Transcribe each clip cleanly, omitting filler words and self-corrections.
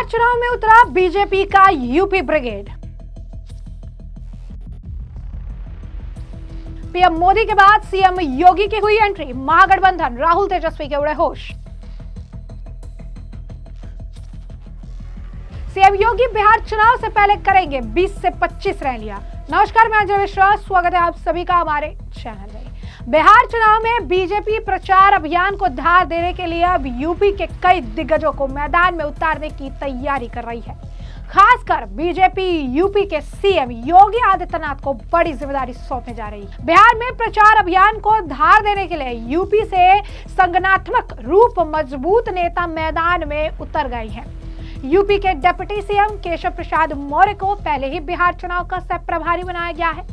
चुनाव में उतरा बीजेपी का यूपी ब्रिगेड। पीएम मोदी के बाद सीएम योगी की हुई एंट्री, महागठबंधन राहुल तेजस्वी के उड़े होश। सीएम योगी बिहार चुनाव से पहले करेंगे 20 से 25 रैलियां। नमस्कार, मैं अंजलि मिश्रा, स्वागत है आप सभी का हमारे चैनल में। बिहार चुनाव में बीजेपी प्रचार अभियान को धार देने के लिए अब यूपी के कई दिग्गजों को मैदान में उतारने की तैयारी कर रही है। खासकर बीजेपी यूपी के सीएम योगी आदित्यनाथ को बड़ी जिम्मेदारी सौंपने जा रही है। बिहार में प्रचार अभियान को धार देने के लिए यूपी से संगठनात्मक रूप मजबूत नेता मैदान में उतर गए हैं। यूपी के डिप्टी सीएम केशव प्रसाद मौर्य को पहले ही बिहार चुनाव का सह प्रभारी बनाया गया है।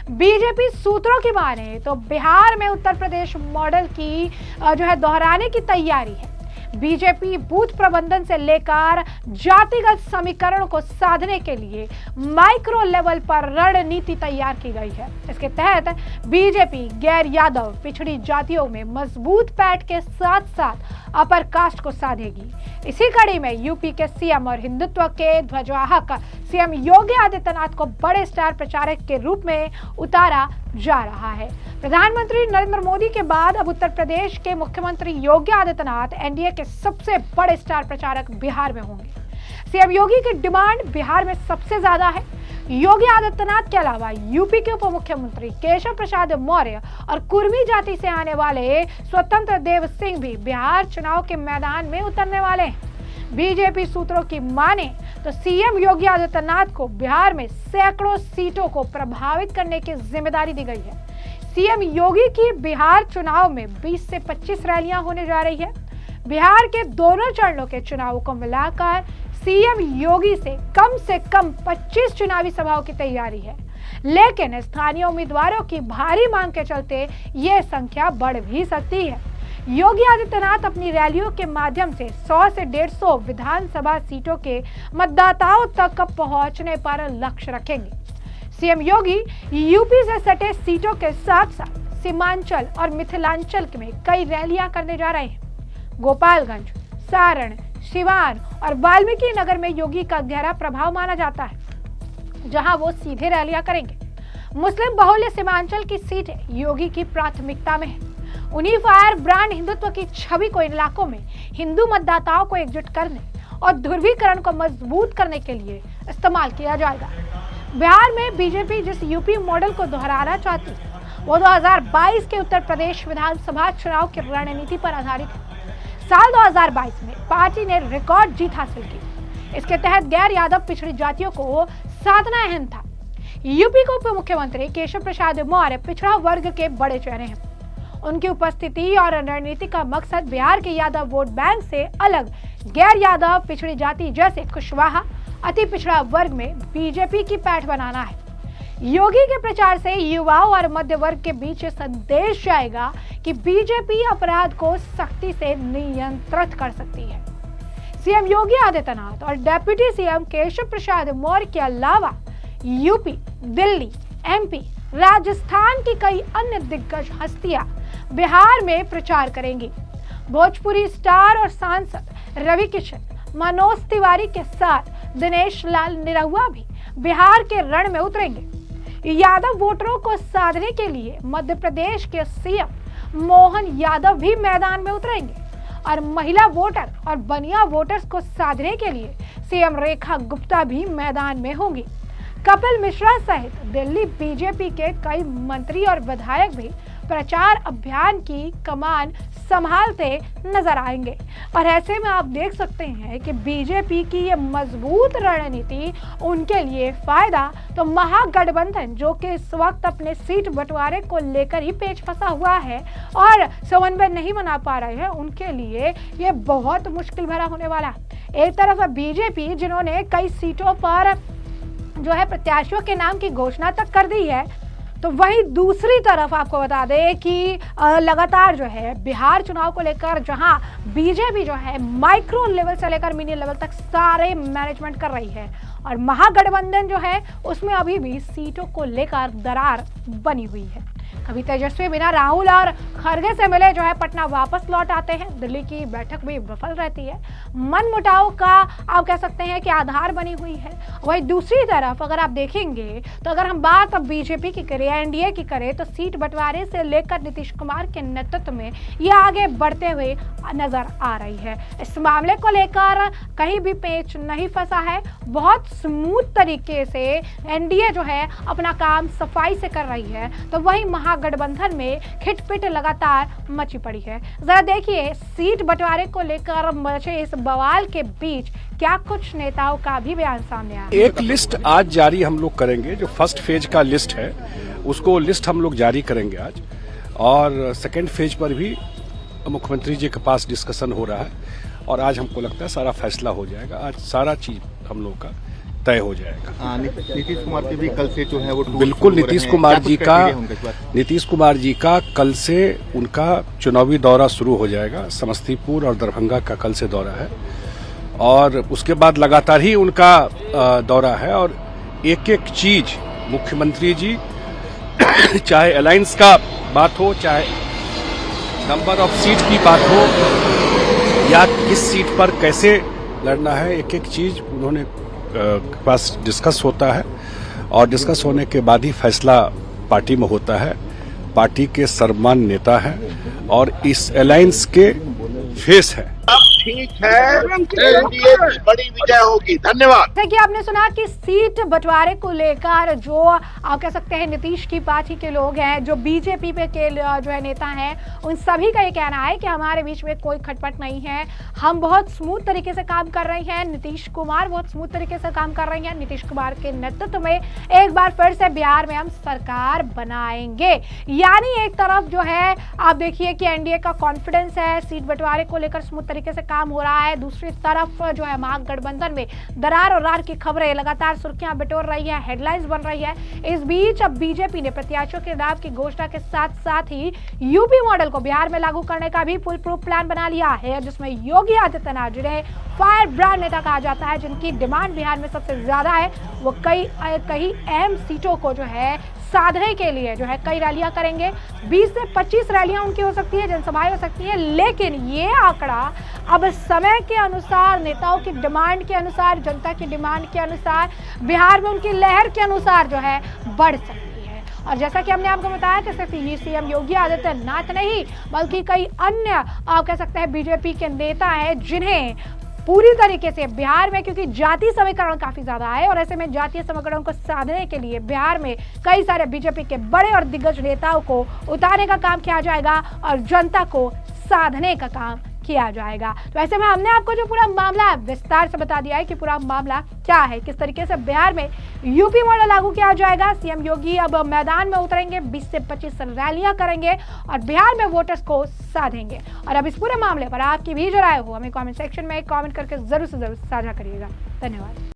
बीजेपी सूत्रों की माने तो बिहार में उत्तर प्रदेश मॉडल की दोहराने की तैयारी है। बीजेपी बूथ प्रबंधन से लेकर जातिगत समीकरण को साधने के लिए माइक्रो लेवल पर रणनीति तैयार की गई है। इसके तहत बीजेपी गैर यादव पिछड़ी जातियों में मजबूत पैठ के साथ साथ अपर कास्ट को साधेगी। इसी कड़ी में यूपी के सीएम और हिंदुत्व के ध्वजवाहक सीएम योगी आदित्यनाथ को बड़े स्टार प्रचारक के रूप में उतारा जा रहा है। प्रधानमंत्री नरेंद्र मोदी के बाद अब उत्तर प्रदेश के मुख्यमंत्री योगी आदित्यनाथ एनडीए के सबसे बड़े स्टार प्रचारक बिहार में होंगे। सीएम योगी की डिमांड बिहार में सबसे ज्यादा है। योगी आदित्यनाथ के अलावा यूपी के उप मुख्यमंत्री केशव प्रसाद मौर्य और कुर्मी जाति से आने वाले स्वतंत्र देव सिंह भी बिहार चुनाव के मैदान में उतरने वाले हैं। बीजेपी सूत्रों की माने तो सीएम योगी आदित्यनाथ को बिहार में सैकड़ों सीटों को प्रभावित करने की जिम्मेदारी दी गई है। सीएम योगी की बिहार चुनाव में 20 से 25 रैलियां होने जा रही है। बिहार के दोनों चरणों के चुनाव को मिलाकर सीएम योगी से कम 25 चुनावी सभाओं की तैयारी है, लेकिन स्थानीय उम्मीदवारों की भारी मांग के चलते ये संख्या बढ़ भी सकती है। योगी आदित्यनाथ अपनी रैलियों के माध्यम से 100 से 150 विधानसभा सीटों के मतदाताओं तक पहुंचने पर लक्ष्य रखेंगे। सीएम योगी यूपी से सटे सीटों के साथ साथ सीमांचल और मिथिलांचल में कई रैलियां करने जा रहे हैं। गोपालगंज, सारण, सिवान और वाल्मीकि नगर में योगी का गहरा प्रभाव माना जाता है, जहां वो सीधे रैलियां करेंगे। मुस्लिम बहुल्य सीमांचल की सीटें योगी की प्राथमिकता में है। यूनिफायर ब्रांड हिंदुत्व की छवि को इन इलाकों में हिंदू मतदाताओं को एकजुट करने और ध्रुवीकरण को मजबूत करने के लिए इस्तेमाल किया जाएगा। बिहार में बीजेपी जिस यूपी मॉडल को दोहराना चाहती है वो 2022 के उत्तर प्रदेश विधानसभा चुनाव की रणनीति पर आधारित है। साल 2022 में पार्टी ने रिकॉर्ड जीत हासिल की। इसके तहत गैर यादव पिछड़ी जातियों को साधना अहम था। यूपी के उप मुख्यमंत्री केशव प्रसाद मौर्य पिछड़ा वर्ग के बड़े चेहरे हैं। उनकी उपस्थिति और रणनीति का मकसद बिहार के यादव वोट बैंक से अलग गैर यादव पिछड़ी जाति जैसे कुशवाहा अति पिछड़ा वर्ग में बीजेपी की पैठ बनाना है। योगी के प्रचार से युवाओं और मध्य वर्ग के बीच संदेश जाएगा कि बीजेपी अपराध को सख्ती से नियंत्रित कर सकती है। सीएम योगी आदित्यनाथ और डिप्टी सीएम केशव प्रसाद मौर्य के अलावा यूपी, दिल्ली, एमपी, राजस्थान की कई अन्य दिग्गज हस्तियां बिहार में प्रचार करेंगी। भोजपुरी स्टार और सांसद रवि किशन, मनोज तिवारी के साथ दिनेश लाल निरहुआ भी बिहार के रण में उतरेंगे। यादव वोटरों को साधने के लिए मध्य प्रदेश के सीएम मोहन यादव भी मैदान में उतरेंगे और महिला वोटर और बनिया वोटर्स को साधने के लिए सीएम रेखा गुप्ता भी मैदान में होंगी। कपिल मिश्रा सहित दिल्ली बीजेपी के कई मंत्री और विधायक भी प्रचार अभियान की कमान संभालते नजर आएंगे और ऐसे में आप देख सकते हैं कि बीजेपी की ये मजबूत रणनीति उनके लिए फायदा तो महागठबंधन जो कि इस वक्त अपने सीट बंटवारे को लेकर ही पेच फंसा हुआ है और समन्वय नहीं बना पा रहे हैं, उनके लिए ये बहुत मुश्किल भरा होने वाला है। एक तरफ बीजेपी जिन्होंने कई सीटों पर प्रत्याशियों के नाम की घोषणा तक कर दी है, तो वहीं दूसरी तरफ आपको बता दें कि लगातार बिहार चुनाव को लेकर जहां बीजेपी माइक्रो लेवल से लेकर मिनी लेवल तक सारे मैनेजमेंट कर रही है और महागठबंधन उसमें अभी भी सीटों को लेकर दरार बनी हुई है। कभी तेजस्वी बिना राहुल और खड़गे से मिले जो है पटना वापस लौट आते हैं। दिल्ली की बैठक भी विफल रहती है। मनमुटाव का आप कह सकते हैं कि आधार बनी हुई है। वही दूसरी तरफ अगर आप देखेंगे तो अगर हम बात अब बीजेपी की करें, एनडीए की करें, तो सीट बंटवारे से लेकर नीतीश कुमार के नेतृत्व में ये आगे बढ़ते हुए नजर आ रही है। इस मामले को लेकर कहीं भी पेच नहीं फंसा है। बहुत स्मूथ तरीके से एनडीए जो है अपना काम सफाई से कर रही है, तो वही महागठबंधन में खिटपिट लगातार मची पड़ी है। जरा देखिए सीट बंटवारे को लेकर मचे इस बवाल के बीच क्या कुछ नेताओं का भी बयान सामने आया। एक लिस्ट आज जारी हम लोग करेंगे, जो फर्स्ट फेज का लिस्ट है उसको लिस्ट हम लोग जारी करेंगे आज, और सेकेंड फेज पर भी मुख्यमंत्री जी के पास डिस्कशन हो रहा है और आज हमको लगता है सारा फैसला हो जाएगा। आज सारा चीज हम लोग का तय हो जाएगा। नीतीश कुमार के भी कल से जो है वो बिल्कुल नीतीश कुमार जी का कल से उनका चुनावी दौरा शुरू हो जाएगा। समस्तीपुर और दरभंगा का कल से दौरा है और उसके बाद लगातार ही उनका दौरा है और एक एक चीज मुख्यमंत्री जी चाहे अलायंस का बात हो, चाहे नंबर ऑफ सीट की बात हो, या किस सीट पर कैसे लड़ना है, एक एक चीज उन्होंने पास डिस्कस होता है और डिस्कस होने के बाद ही फैसला पार्टी में होता है। पार्टी के सर्वमान्य नेता हैं और इस अलायंस के फेस है। ठीक है, एनडीए की बड़ी विजय होगी। धन्यवाद। देखिए आपने सुना कि सीट बंटवारे को लेकर जो आप कह सकते हैं नीतीश की पार्टी के लोग हैं, जो बीजेपी पे के जो है नेता हैं, उन सभी का ये कहना है कि हमारे बीच में कोई खटपट नहीं है, हम बहुत स्मूथ तरीके से काम कर रहे हैं। नीतीश कुमार बहुत स्मूथ तरीके से काम कर रही हैं। नीतीश कुमार के नेतृत्व में एक बार फिर से बिहार में हम सरकार बनाएंगे। यानी एक तरफ जो है आप देखिए कि एनडीए का कॉन्फिडेंस है, सीट बंटवारे को लेकर स्मूथ तरीके से काम हो रहा है। दूसरी तरफ जो है महागठबंधन में दरार और रार की खबरें लगातार सुर्खियां बटोर रही है, हेडलाइंस बन रही है। इस बीच अब बीजेपी ने प्रत्याशियों के नाम की घोषणा के साथ साथ ही यूपी मॉडल को बिहार में लागू करने का भी फुल प्रूफ प्लान बना लिया है, जिसमें योगी आदित्यनाथ जिन्हें फायर ब्रांड नेता कहा जाता है, जिनकी डिमांड बिहार में सबसे ज्यादा है, वो कई अहम सीटों को जो है साधने के लिए जो है कई रैलियां करेंगे। 20 से 25 रैलियां उनकी हो सकती है, जनसभाएं हो सकती है, लेकिन ये आंकड़ा अब समय के अनुसार, नेताओं की डिमांड के अनुसार, जनता की डिमांड के अनुसार, बिहार में उनकी लहर के अनुसार जो है बढ़ सकती है। और जैसा कि हमने आपको बताया कि सिर्फ सीएम योगी आदित्यनाथ नहीं बल्कि कई अन्य आप कह सकते हैं बीजेपी के नेता हैं, जिन्हें पूरी तरीके से बिहार में, क्योंकि जातीय समीकरण काफी ज्यादा है और ऐसे में जातीय समीकरण को साधने के लिए बिहार में कई सारे बीजेपी के बड़े और दिग्गज नेताओं को उतारने का काम किया जाएगा और जनता को साधने का काम किया जाएगा। तो ऐसे में हमने आपको जो पूरा मामला विस्तार से बता दिया है कि पूरा मामला क्या है, किस तरीके से बिहार में यूपी मॉडल लागू किया जाएगा। सीएम योगी अब मैदान में उतरेंगे, 20 से 25 रैलियां करेंगे और बिहार में वोटर्स को साधेंगे। और अब इस पूरे मामले पर आपकी भी जो राय हो हमें कमेंट सेक्शन में कमेंट करके जरूर से जरूर साझा करिएगा। धन्यवाद।